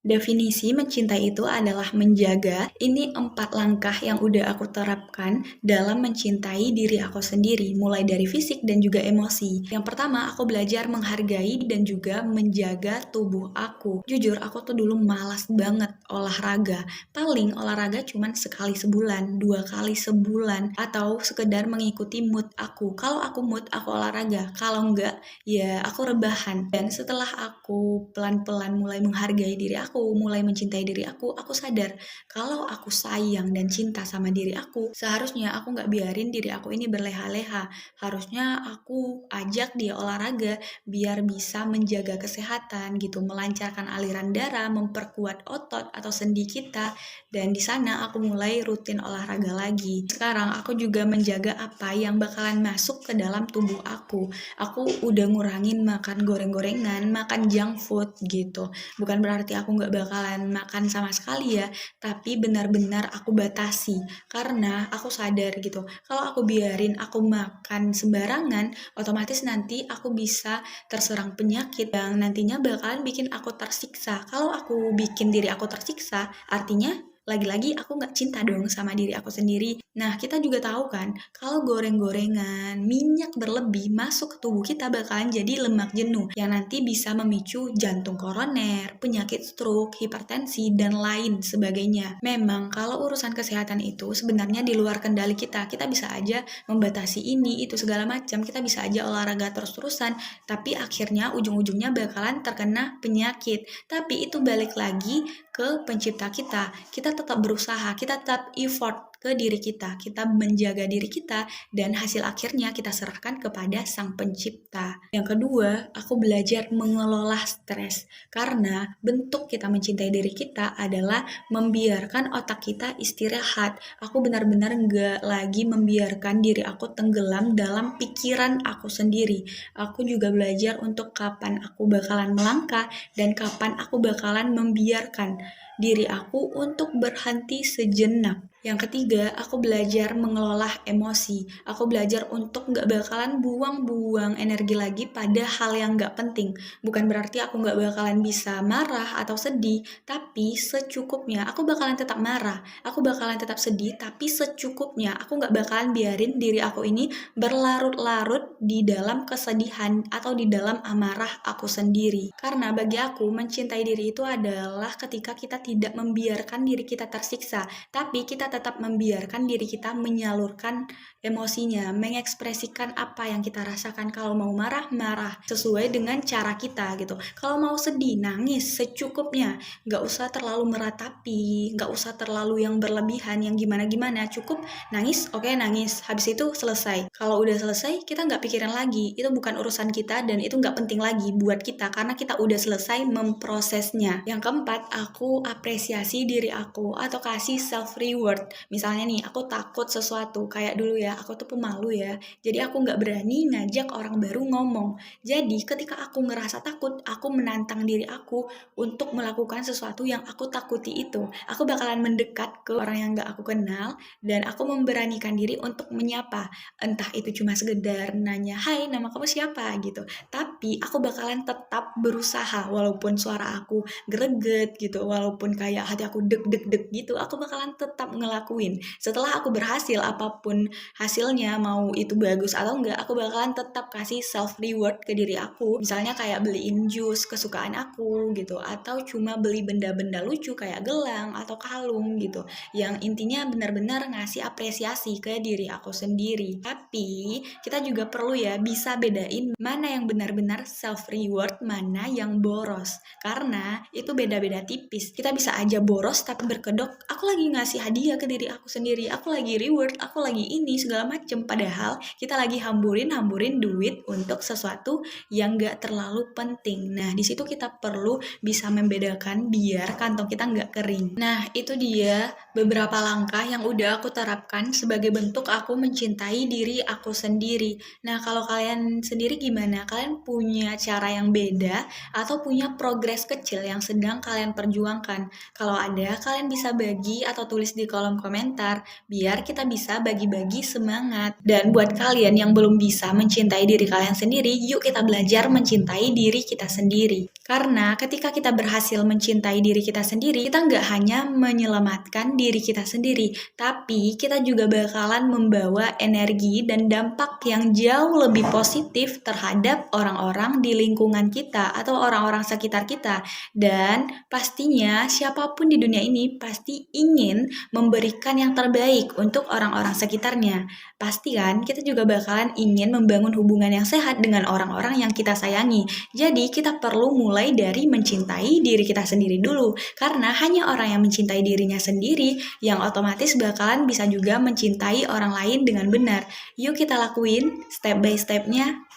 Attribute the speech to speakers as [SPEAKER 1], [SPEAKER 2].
[SPEAKER 1] Definisi mencintai itu adalah menjaga. Ini 4 langkah yang udah aku terapkan dalam mencintai diri aku sendiri, mulai dari fisik dan juga emosi. Yang pertama, aku belajar menghargai dan juga menjaga tubuh aku. Jujur, aku tuh dulu malas banget olahraga. Paling olahraga cuman sekali sebulan, 2 kali sebulan, atau sekedar mengikuti mood aku. Kalau aku mood, aku olahraga. Kalau enggak, ya aku rebahan. Dan setelah aku pelan-pelan mulai menghargai diri aku, mulai mencintai diri aku sadar kalau aku sayang dan cinta sama diri aku, seharusnya aku nggak biarin diri aku ini berleha-leha. Harusnya aku ajak dia olahraga biar bisa menjaga kesehatan gitu, melancarkan aliran darah, memperkuat otot atau sendi kita. Dan di sana aku mulai rutin olahraga lagi. Sekarang aku juga menjaga apa yang bakalan masuk ke dalam tubuh aku. Aku udah ngurangin makan goreng-gorengan, makan junk food gitu. Bukan berarti aku nggak bakalan makan sama sekali ya, tapi benar-benar aku batasi. Karena aku sadar gitu, kalau aku biarin aku makan sembarangan, otomatis nanti aku bisa terserang penyakit yang nantinya bakalan bikin aku tersiksa. Kalau aku bikin diri aku tersiksa, artinya lagi-lagi aku nggak cinta dong sama diri aku sendiri. Nah, kita juga tahu kan, kalau goreng-gorengan, minyak berlebih masuk ke tubuh kita bakalan jadi lemak jenuh yang nanti bisa memicu jantung koroner, penyakit stroke, hipertensi, dan lain sebagainya. Memang kalau urusan kesehatan itu sebenarnya di luar kendali kita. Kita bisa aja membatasi ini, itu segala macam. Kita bisa aja olahraga terus-terusan, tapi akhirnya ujung-ujungnya bakalan terkena penyakit. Tapi itu balik lagi ke pencipta kita. Kita tetap berusaha, kita tetap effort ke diri kita menjaga diri kita, dan hasil akhirnya kita serahkan kepada sang pencipta. Yang kedua, aku belajar mengelola stres, karena bentuk kita mencintai diri kita adalah membiarkan otak kita istirahat. Aku benar-benar gak lagi membiarkan diri aku tenggelam dalam pikiran aku sendiri. Aku juga belajar untuk kapan aku bakalan melangkah dan kapan aku bakalan membiarkan diri aku untuk berhenti sejenak. Yang ketiga, aku belajar mengelola emosi. Aku belajar untuk gak bakalan buang-buang energi lagi pada hal yang gak penting. Bukan berarti aku gak bakalan bisa marah atau sedih, tapi secukupnya. Aku bakalan tetap marah, aku bakalan tetap sedih, tapi secukupnya. Aku gak bakalan biarin diri aku ini berlarut-larut di dalam kesedihan atau di dalam amarah aku sendiri. Karena bagi aku, mencintai diri itu adalah ketika kita tidak membiarkan diri kita tersiksa, tapi kita tetap membiarkan diri kita menyalurkan emosinya, mengekspresikan apa yang kita rasakan. Kalau mau marah, marah sesuai dengan cara kita gitu. Kalau mau sedih, nangis secukupnya. Gak usah terlalu meratapi, gak usah terlalu yang berlebihan, yang gimana-gimana. Cukup nangis, oke nangis. Habis itu selesai. Kalau udah selesai, kita gak pikirin lagi. Itu bukan urusan kita dan itu gak penting lagi buat kita, karena kita udah selesai memprosesnya. Yang keempat, aku apresiasi diri aku atau kasih self reward. Misalnya nih, aku takut sesuatu, kayak dulu ya, aku tuh pemalu ya, jadi aku nggak berani ngajak orang baru ngomong. Jadi ketika aku ngerasa takut, aku menantang diri aku untuk melakukan sesuatu yang aku takuti itu. Aku bakalan mendekat ke orang yang nggak aku kenal, dan aku memberanikan diri untuk menyapa. Entah itu cuma sekedar nanya, hai nama kamu siapa gitu, tapi aku bakalan tetap berusaha, walaupun suara aku greget gitu, walaupun kayak hati aku deg-deg-deg gitu, aku bakalan tetap ngelakuin. Setelah aku berhasil, apapun hasilnya, mau itu bagus atau enggak, aku bakalan tetap kasih self reward ke diri aku. Misalnya kayak beliin jus kesukaan aku gitu, atau cuma beli benda-benda lucu kayak gelang atau kalung gitu, yang intinya benar-benar ngasih apresiasi ke diri aku sendiri. Tapi kita juga perlu ya bisa bedain mana yang benar-benar self reward, mana yang boros, karena itu beda-beda tipis. Kita bisa aja boros tapi berkedok, aku lagi ngasih hadiah ke diri aku sendiri, aku lagi reward, aku lagi ini segala macem, padahal kita lagi hamburin duit untuk sesuatu yang gak terlalu penting. Nah, di situ kita perlu bisa membedakan biar kantong kita gak kering. Nah, itu dia beberapa langkah yang udah aku terapkan sebagai bentuk aku mencintai diri aku sendiri. Nah, kalau kalian sendiri gimana? Kalian punya cara yang beda atau punya progres kecil yang sedang kalian perjuangkan? Kalau ada, kalian bisa bagi atau tulis di kolom kolom komentar, biar kita bisa bagi-bagi semangat. Dan buat kalian yang belum bisa mencintai diri kalian sendiri, yuk kita belajar mencintai diri kita sendiri. Karena ketika kita berhasil mencintai diri kita sendiri, kita nggak hanya menyelamatkan diri kita sendiri, tapi kita juga bakalan membawa energi dan dampak yang jauh lebih positif terhadap orang-orang di lingkungan kita atau orang-orang sekitar kita. Dan pastinya siapapun di dunia ini pasti ingin memberikan yang terbaik untuk orang-orang sekitarnya. Pasti kan kita juga bakalan ingin membangun hubungan yang sehat dengan orang-orang yang kita sayangi. Jadi kita perlu mulai dari mencintai diri kita sendiri dulu. Karena hanya orang yang mencintai dirinya sendiri yang otomatis bakalan bisa juga mencintai orang lain dengan benar. Yuk kita lakuin step by stepnya.